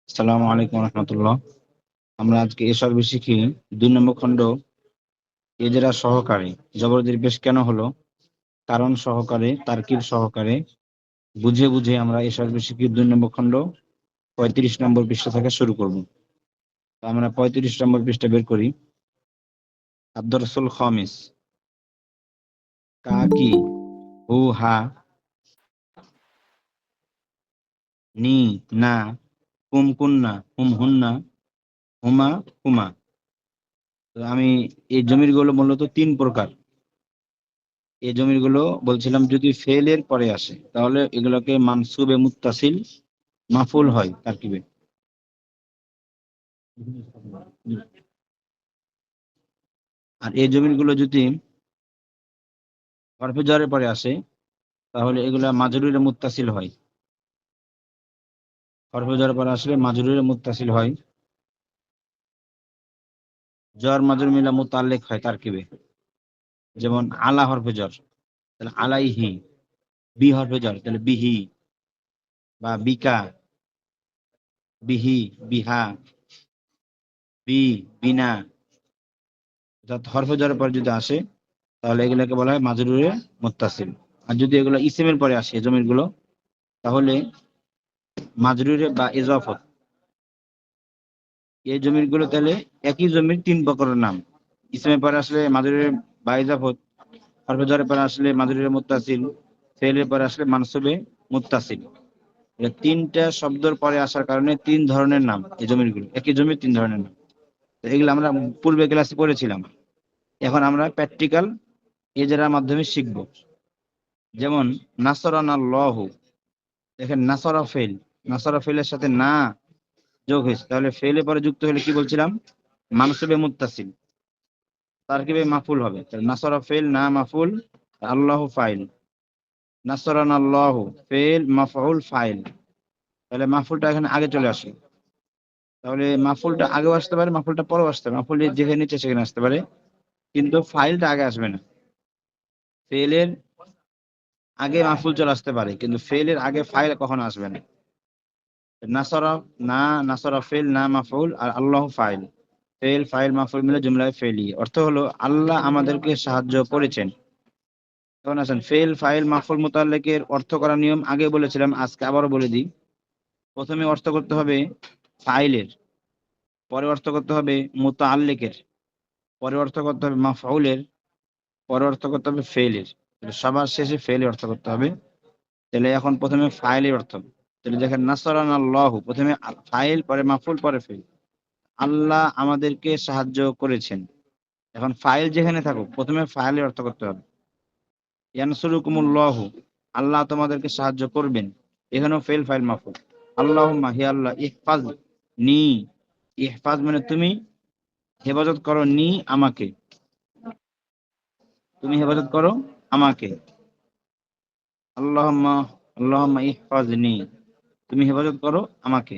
আসসালামু আলাইকুম রহমতুল্লাহ। আমরা আজকে এসব শিখি 2 নম্বর খণ্ড এজেরা সহকারে জবরদীর পেশ কেন হলো, কারণ সহকারে, তারকিব সহকারে বুঝে বুঝে আমরা এসব শিখি 2 নম্বর খণ্ড 35 নম্বর পৃষ্ঠা থেকে শুরু করব। তো আমরা 35 নম্বর পৃষ্ঠা বের করি। আদ-দরসুল খামিস, কা কি, হু হা, নি না, হুম কুন্না, হুম হুন্না, হুমা হুমা। তো আমি এই জমিরগুলো মূলত 3 প্রকার। এই জমিরগুলো বলছিলাম যদি ফেলের পরে আসে তাহলে এগুলোকে মানসুবে মুত্তাসিল মাফুল হয় তারকিবে। আর এই জমিরগুলো যদি হরফে জরের পরে আসে তাহলে এগুলা মাজরুরে মুত্তাসিল হয়। হরফে জরের পরে আসলে মাজরুরে মুত্তাসিল হয়, জর মাজরুর মিলা মুতাল্লিক হয় তারকিবে। যেমন আলা হরফে জর, তাহলে আলাইহি। বি হরফে জর, তাহলে বিহি বা বিকা, বিহি, বিহা, বি, বিনা। অর্থাৎ হরফে জরের পরে যদি আসে তাহলে এগুলোকে বলা হয় মাজরুরে মুত্তাসিল। আর যদি এগুলো ইসিমের পরে আসে জমিরগুলো তাহলে মাজরুরে বা ইজাফত। এই জমিরগুলো তাহলে একই জমির 3 প্রকারের নাম। ইসিমের পরে আসলে মাজরুরে বা ইজাফত, হরফে জরের পরে আসলে মাজরুরে মুত্তাসিল, ফেলের পরে আসলে মানসুবে মুত্তাসিল। এটা 3টা শব্দের পরে আসার কারণে 3 ধরনের নাম। এই জমিরগুলো একই জমির 3 ধরনের নাম। তো এগুলো আমরা পূর্বে ক্লাসে পড়েছিলাম। এখন আমরা প্র্যাকটিক্যাল এজেরার মাধ্যমে শিখব। যেমন নাসরানাল্লাহু, দেখেন নাসরা ফেল, নাসরা ফেলের সাথে না যোগ হয়েছে, তাহলে ফেলে পরে যুক্ত হলে কি বলছিলাম, মানসুবে মুত্তাসিল, তারকিবে মাফুল হবে। তাহলে নাসরা ফেল না মাফুল, আল্লাহু ফাইল। নাসরানাল্লাহু ফেল মাফউল ফাইল, তাহলে মাফুলটা এখানে আগে চলে আসে। তাহলে মাফুলটা আগেও আসতে পারে, মাফুলটা পরেও আসতে পারে, মাফুল যেখানে নিচে সেখানে আসতে পারে, কিন্তু ফাইলটা আগে আসবে না। ফেলের আগে মাফুল চলে আসতে পারে কিন্তু ফেলের আগে ফাইল কখনো আসবে না। নাসরা না, নাসরা ফেল না মাফউল, আর আল্লাহ ফাইল। ফেল ফাইল মাফউল মিলে জুমলায় ফেলি, অর্থ হলো আল্লাহ আমাদেরকে সাহায্য করেছেন। এখন আসেন ফেল ফাইল মাফউল মুতাল্লিকের অর্থ করার নিয়ম আগে বলেছিলাম, আজকে আবারও বলে দিই। প্রথমে অর্থ করতে হবে ফাইলের, পরে অর্থ করতে হবে মুতাল্লিকের, পরে অর্থ করতে হবে মাফউলের, পরে অর্থ করতে হবে ফেলের, সবার শেষে ফেলের অর্থ করতে হবে। তাহলে এখন প্রথমে ফাইলের অর্থ। তাহলে দেখেন নাসরানাল্লাহু, প্রথমে ফাইল পরে মাফউল পরে ফেল। আল্লাহ আমাদেরকে সাহায্য করেছেন। এখন ফাইল যেখানে থাকুক প্রথমে ফাইলের অর্থ করতে হবে। ইয়ানসুরুকুমুল্লাহু, আল্লাহ তোমাদেরকে সাহায্য করবেন, এখানেও ফেল ফাইল মাফুল। আল্লাহুম্মা, হে আল্লাহ, ইহফাজ নি, ইহফাজ মানে তুমি হেফাজত করো, নি আমাকে, তুমি হেফাজত করো আমাকে। আল্লাহুম্মা, আল্লাহুম্মা ইহফাজ নি, তুমি হেফাজত করো আমাকে।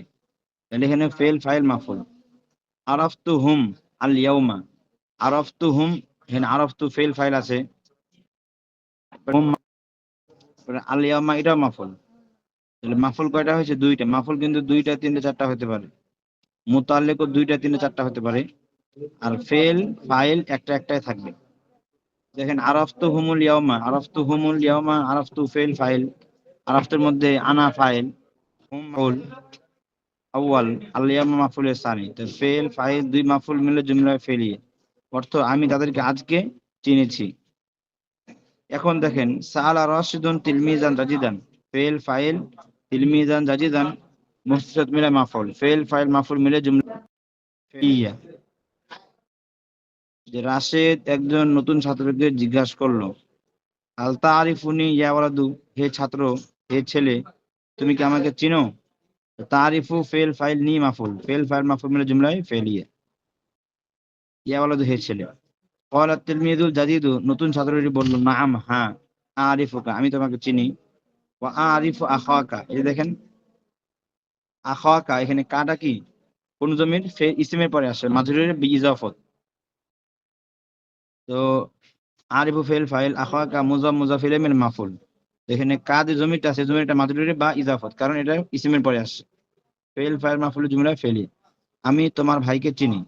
তাহলে এখানে ফেল ফাইল মাফুল। আরাফতু হুম আল ইয়াউমা, আরাফতু হুম, এখানে আরাফতু ফেল ফাইল আছে, হুম আল ইয়াউমা এটাও মাফুল। তাহলে মাফুল কয়টা হয়েছে? 2টা। মাফুল কিন্তু 2টা 3টা 4টা হতে পারে, মুতাল্লিকও 2টা 3টা 4টা হতে পারে, আর ফেল ফাইল একটা একটাই থাকবে। দেখেন আরাফতু হুমুল ইয়াউমা, আরাফতু হুমুল ইয়াউমা, আরাফতু ফেল ফাইল, আরাফতুর মধ্যে আনা ফাইল, হুম মাফুল আউয়াল, আল ইয়াউমা মাফুলের সানি। তো ফেল ফাইল 2 মাফুল মিলে জুমলায় ফেলিয়ে, অর্থ আমি তাদেরকে আজকে চিনেছি। এখন দেখেন সাআলা রাশিদুন তিলমিজান জাজিদান, ফেল ফাইল তিলমিজান জাজিদান মুফসাদ মিলে মাফুল, ফেল ফাইল মাফুল মিলে জুমলা ফেলিয়া। যে রাশেদ একজন নতুন ছাত্রকে জিজ্ঞাসা করলো, আল তারিফুনি ইয়া ওয়ালাদু, হে ছাত্র, হে ছেলে, তুমি কি আমাকে চিনো? তারিফু ফেল ফাইল নি মাফুল, ফেল ফাইল মাফুল মিলে জুমলায় ফেলিয়া। ইয়া ওয়ালাদু হে ছেলে। ক্বালা তিলমিযুল জাদিদু, নতুন ছাত্রটি বলল, নাআম হ্যাঁ, আরিফুকা আমি তোমাকে চিনি, ওয়া আরিফু আখাকা, এই যে দেখেন আখাকা, এখানে কাটা কি কোন জমির? ইসমের পরে আসে, মাজরুরের বিইজাফত। তো আরিফু ফেল ফাইল, আখাকা মুজাফ মুজাফ ইলাইহি মিন মাফুল। এখানে কাদ জমিটা আছে, জমিটা মাজরুরের বা ইজাফত, কারণ এটা ইসমের পরে আসে। ফেল ফাইল মাফুল জুমলায় ফেলি। আমি তোমার ভাইকে চিনি।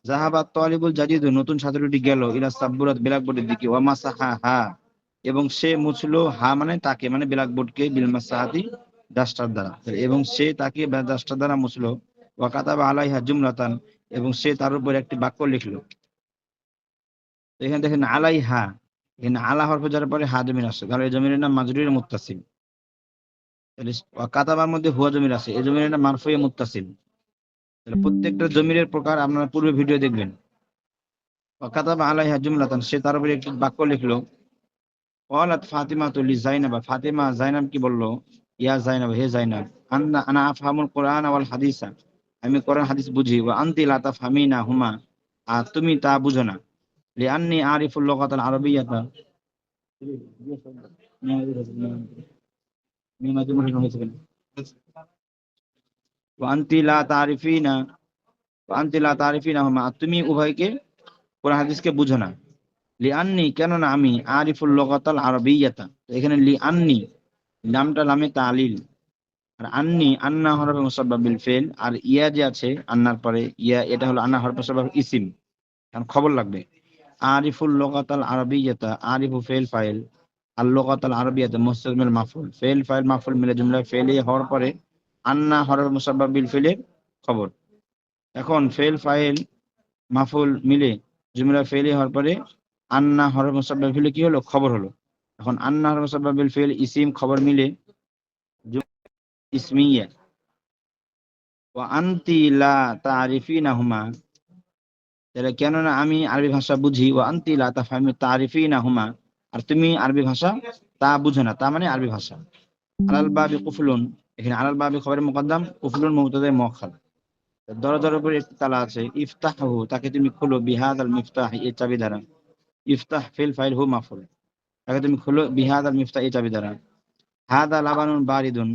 জাহাবাত তালিবুল জাদিদু, নতুন ছাত্রটি গেল, ইলা সাব্বুরাত, ব্ল্যাকবোর্ডের দিকে, ওয়া মাসাহা হা, এবং সে মুছলো, হা মানে তাকে, মানে ব্ল্যাকবোর্ডকে, বিল মাসাহাতি, ডাস্টার দ্বারা, এবং সে তাকে ডাস্টার দ্বারা মুছলো। ওয়া কাতাবা আলাইহা জুমলাতান, এবং সে তার উপর একটি বাক্য লিখলো। এখানে দেখেন আলাইহা, এখানে আলা হরফ যার পরে হা জমির আসছে, তাহলে এই জমির নাম মাজরুর মুত্তাসিল। তাহলে ওয়া কাতাবার মধ্যে হুয়া জমির আছে, এই জমির নাম মারফুয়ে মুত্তাসিল। তাহলে প্রত্যেকটা জমিরের প্রকার আপনারা পূর্বে ভিডিও দেখবেন। ওয়া কাতাবা আলাইহা জুমলাতান, সে তার উপর একটি বাক্য লিখলো। ক্বালাত ফাতিমাতু লিজাইনাবা, ফাতিমা জাইনাব কি বলল, ইয়া জাইনাব, হে জাইনাব, আনা আফহামুল কুরআন ওয়াল হাদিসা, আমি কোরআন হাদিস বুঝি, ওয়া আনতি লা তাফহামিনা হুমা, আর তুমি তা বুঝো না। লিআন্নী আরিফুল লুগাতাল আরাবিয়াতা, ওয়া আনতি লা তারিফিনা, ওয়া আনতি লা তারিফিনা হুমা, তুমি উভয়কে কোরআন হাদিসকে বুঝো না। লিআন্নী, কেননা আমি, আরিফুল লুগাতাল আরাবিয়াতা, এখানে লিআন্নী নামটা লামে তালিল, আর আন্নি আন্না হরফে মুসাব্বাব বিল ফেল, আর ইয়া যে আছে আন্নার পরে ইয়া, এটা হলো আন্না হরফে মুসাব্বাব ইসিম, কারণ খবর লাগবে। আরিফুল লুগাতাল আরাবিয়াতা, আরিফু ফেল ফাইল, আল লুগাতাল আরাবিয়াতা মুস্তামিল মাফুল, ফেল ফাইল মাফুল মিলে জুমলা ফেলে হওয়ার পরে আন্না হরফে মুসাব্বাব বিল ফেলের খবর। এখন ফেল ফাইল মাফুল মিলে জুমলা ফেলে হওয়ার পরে আন্না হরফে মুসাব্বাব ফেলে কি হলো, খবর হলো। এখন আন্না হরফে মুসাব্বাব বিল ফেল ইসিম খবর মিলে ইসমিয়া। ওয়া আনতি লা তারিফিনাহুমা, তাহলে কেননা আমি আরবি ভাষা বুঝি, ওয়া আনতি লা তারিফিনাহুমা, আর তুমি আরবি ভাষা তা বুঝো না, তা মানে আরবি ভাষা। আলাল বাবি কুফলুন, এখানে আলাল বাবি খবরের মুকদ্দাম, কুফলুন মুবতাদা মুআখ্খার। দরজার উপরে একটি তালা আছে, ইফতাহু, তাকে তুমি খোলো, বিহাদাল মিফতাহ, এই চাবি দ্বারা। ইফতাহ ফিল ফাইল হু মাফুল, তাকে তুমি খোলো, বিহাদাল মিফতাহ, এই চাবি দ্বারা। হাদা লাবানুন বারিদুন,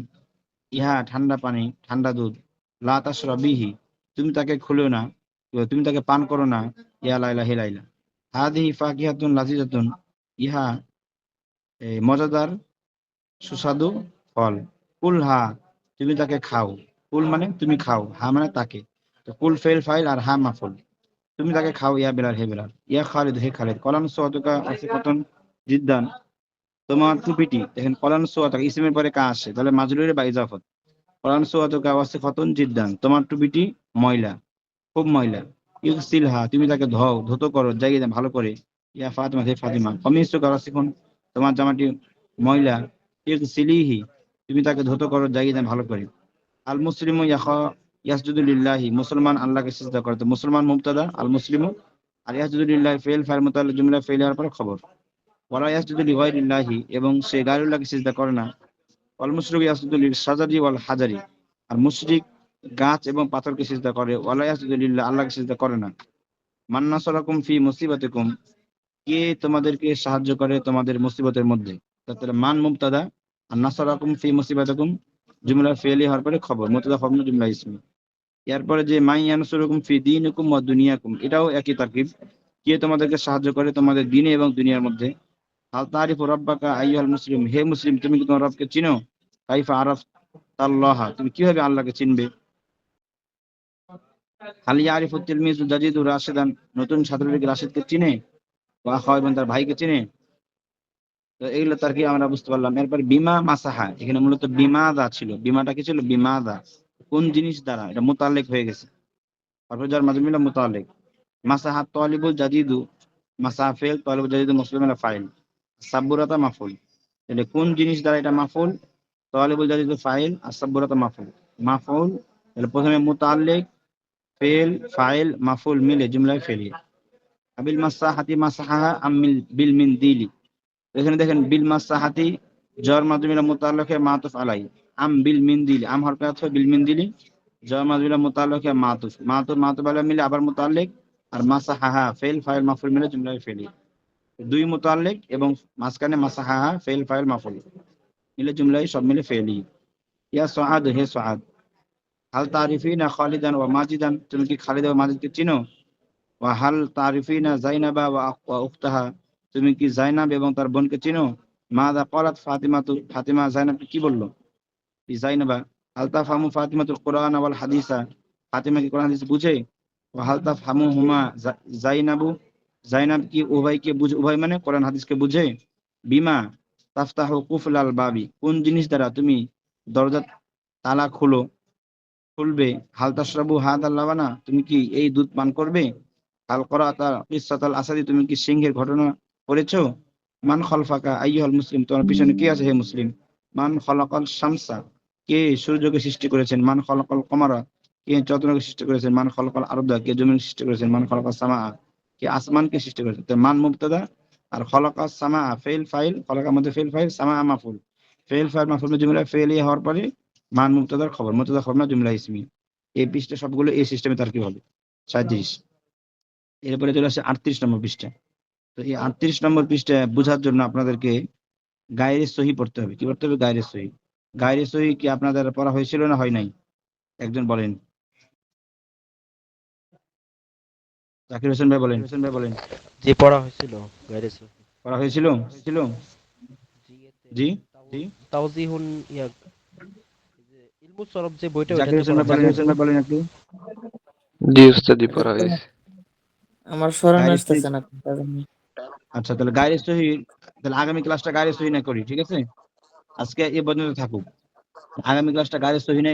ইহা ঠান্ডা পানি, ঠান্ডা দুধ। লা তাশরাবিহি, তুমি তাকে খুলো না, তুমি তাকে পান করো না, ইয়া লাইলা, হে লাইলা। হাদিহি ফাকিহাতুন লাযিজাতুন, ইহা মজাদার সুস্বাদু ফল। কুল হা, তুমি তাকে খাও, কুল মানে তুমি খাও, হা মানে তাকে, তো কুল ফেল ফাইল আর হা মাফুল, তুমি তাকে খাও, ইয়া বেলাল, হে বেলাল। ইয়া খালিদ, হে খালিদ। কলান সুআতুকা আসিফাতুন জিদ্দান, তোমার টুপিটি, দেখেন কলান সুআতুকা ইসমের পরে কা আসে, তাহলে মাজরুরের বা ইজাফত। কলান সুআতুকা আসিফাতুন জিদ্দান, তোমার টুপিটি ময়লা, খুব ময়লা। ইগসিলহা, তুমি তাকে ধোও, ধুতো করো, জায়গা ভালো করে। ইয়া ফাতিমা, হে ফাতিমা। কমিসুকা আসিফুন, তোমার জামাটি ময়লা। ইগসিলিহি, তুমি তাকে ধুতো করো, জায়গা ভালো করে। আল মুসলিমু ইয়াসজুদু লিল্লাহি, মুসলমান আল্লাহকে সিজদা করে, তো মুসলমান মুবতাদা, আল মুসলিমু, আর ইয়াসজুদু লিল্লাহি ফেল ফাইল মুতাআল্লিক জুমলা ফেল এর পর খবর। ওয়ালা ইয়াসজুদু লিগাইরিল্লাহি, এবং সে গায়রুল্লাহকে সিজদা করে না। ওয়াল মুশরিকু ইয়াসজুদু লিশ-শাজারি ওয়াল হাজারি, আর মুশরিক গাছ এবং পাথরকে সিজদা করে। ওয়ালা ইয়াসজুদু লিল্লাহ, আল্লাহকে সিজদা করে না। মান নাসারাকুম ফি মুসিবাতিকুম, কে তোমাদেরকে সাহায্য করে তোমাদের মুসিবতের মধ্যে। তাহলে মান মুবতাদা, আর নাসারাকুম ফি মুসিবাতিকুম জুমলা ফেলি হওয়ার পরে খবর, মুবতাদা খবর জুমলা ইসমি। এরপরে যে মাই ইয়ানসুরুকুম ফি দীনিকুম ওয়া দুনিয়াকুম, এটাও একই তারকিব, কে তোমাদেরকে সাহায্য করে তোমাদের দ্বীনে এবং দুনিয়ার মধ্যে। হাল তারিফু রাব্বাকা আইয়ুহাল মুসলিম, হে মুসলিম, তুমি কি তোমার রবকে চিনো? কাইফা আরাফতাল্লাহ, তুমি কিভাবে আল্লাহকে চিনবে? হাল ইয়ারিফু তিলমিজু জাদিদু রাশিদান, নতুন ছাত্রটি রাশিদকে চিনে? ওয়া আখাহু, এবং তার ভাইকে চিনে? তো এইগুলো তার কি আমরা বুঝতে পারলাম। এরপর বিমা মাসাহা, এখানে মূলত বিমাদা ছিল, বিমাটা কি ছিল, বিমাদা, কোন জিনিস দ্বারা, এটা মুতাল্লিক হয়ে গেছে, হরফজার মাজমুলা মুতাল্লিক। মাসাহা তালিবুল জাদিদু, মাসাহা ফেল, তালিবুল জাদিদু মুসলিমের ফাইল, সাব্বুরাতা মাফুল, তাহলে কোন জিনিস দ্বারা এটা মাফুল, তালিবুল জাদিদু ফাইল, আর সাব্বুরাতা মাফুল, মাফুল। তাহলে প্রথমে মুতাল্লিক, ফেল ফাইল মাফুল মিলে জুমলায় ফেলি। আবিল মাসাহাতি মাসাহা আমিল বিল মিন দিলি, এখানে দেখেন বিল মাসাহাতি জর মাজমুলা মুতাল্লিকে মাতুফ আলাই, আম বিল মিন দিলি, আম হরফে আতফ, বিল মিন দিলি জর মাজমুলা মুতাল্লিকে মাতুফ, মাতুফ মাতুফ আলাই মিলে আবার মুতাল্লিক, আর মাসাহা ফেল ফাইল মাফুল মিলে জুমলায় ফেলি। দুই মুতাল্লিক এবং মাঝখানে মাসাহা ফেল ফাইল মাফুল মিলে জুমলায় সব মিলে ফেলি। ইয়া সুআদ, হে সুআদ। হাল তারিফিনা খালিদান ওয়া মাজিদান, তুমি কি খালিদ ও মাজিদকে চিনো? ওয়া হাল তারিফিনা জাইনাবা ওয়া উখতাহা, তুমি কি জাইনাব এবং তার বোনকে চিনো? মাযা ক্বালাত ফাতিমাতু, ফাতিমা জাইনাবকে কি বলল? জাইনাবা হাল তাফহামু ফাতিমাতুল কুরআন ওয়াল হাদিসা, ফাতিমা কি কোরআন হাদিস বুঝে? ওয়া হাল তাফহামু হুমা জাইনাবু, জাইনাব কি উভয়কে বুঝে? উভয় মানে কোরআন হাদিসকে বুঝে। বিমা তাফতাহু কুফলাল বাবি, কোন জিনিস দ্বারা তুমি দরজা তালা খুলবে। হাল তাশরাবু হাদাল লাবানা, তুমি কি এই দুধ পান করবে। হাল করাতা কিসসাতাল আসাদি, তুমি কি সিংহের ঘটনা পড়েছো। মান খলফাকা আইয়ুহাল মুসলিম, তোমার পিছনে কে আছে হে মুসলিম। মান খলাকাল শামসা, কে সূর্যকে সৃষ্টি করেছেন। মান খলাকাল কমারা, কে চন্দ্রকে সৃষ্টি করেছেন। মান খলাকাল আরদা, কে জমিন সৃষ্টি করেছেন। মান খলাকাল সামা, কে আসমানকে সৃষ্টি করেছেন। তো মান মুবতাদা আর খলাকাল সামা ফেল ফাইল, খলাকার মধ্যে ফেল ফাইল, সামা মাফুল। ফেল ফাইল মাফুল জুমলা, ফেল ইয়ে হওয়ার পরে মান মুবতাদার খবর, মুবতাদা খবর না জুমলা ইসমি। এই পৃষ্ঠা সবগুলো এই সিস্টেমে তারকিব হবে। 37। এরপরে চলে আসে 38 নম্বর পৃষ্ঠা। তো এই 38 নম্বর পৃষ্ঠা বোঝার জন্য আপনাদেরকে গায়রে সহি পড়তে হবে। কি পড়তে হবে? গায়রে সহি। গায়রে সহি কি আপনাদের পড়া হয়েছিল না হয় নাই? একজন বলেন। জাকির হোসেন ভাই বলেন। জি পড়া হয়েছিল গাইরে সহি। পড়া হয়েছিল? জি এতে জি। তাওজিহুন ইয়া, এই যে ইলমুস সরফ যে বইটা জাকির ওইটাতে হোসেন পড়া ভাই বলেন হয়েছিল। একটু। জি উস্তাদি পড়া হয়েছে। আমার স্মরণ গায়রে সহি। আসতেছে না কোনটা জানি। আচ্ছা, তাহলে গায়রে সহি, তাহলে আগামী ক্লাসটা গায়রে সহি না করি, ঠিক আছে? আজকে এ পর্যন্ত থাকুক। আগামী ক্লাসটা গায়রে সহি না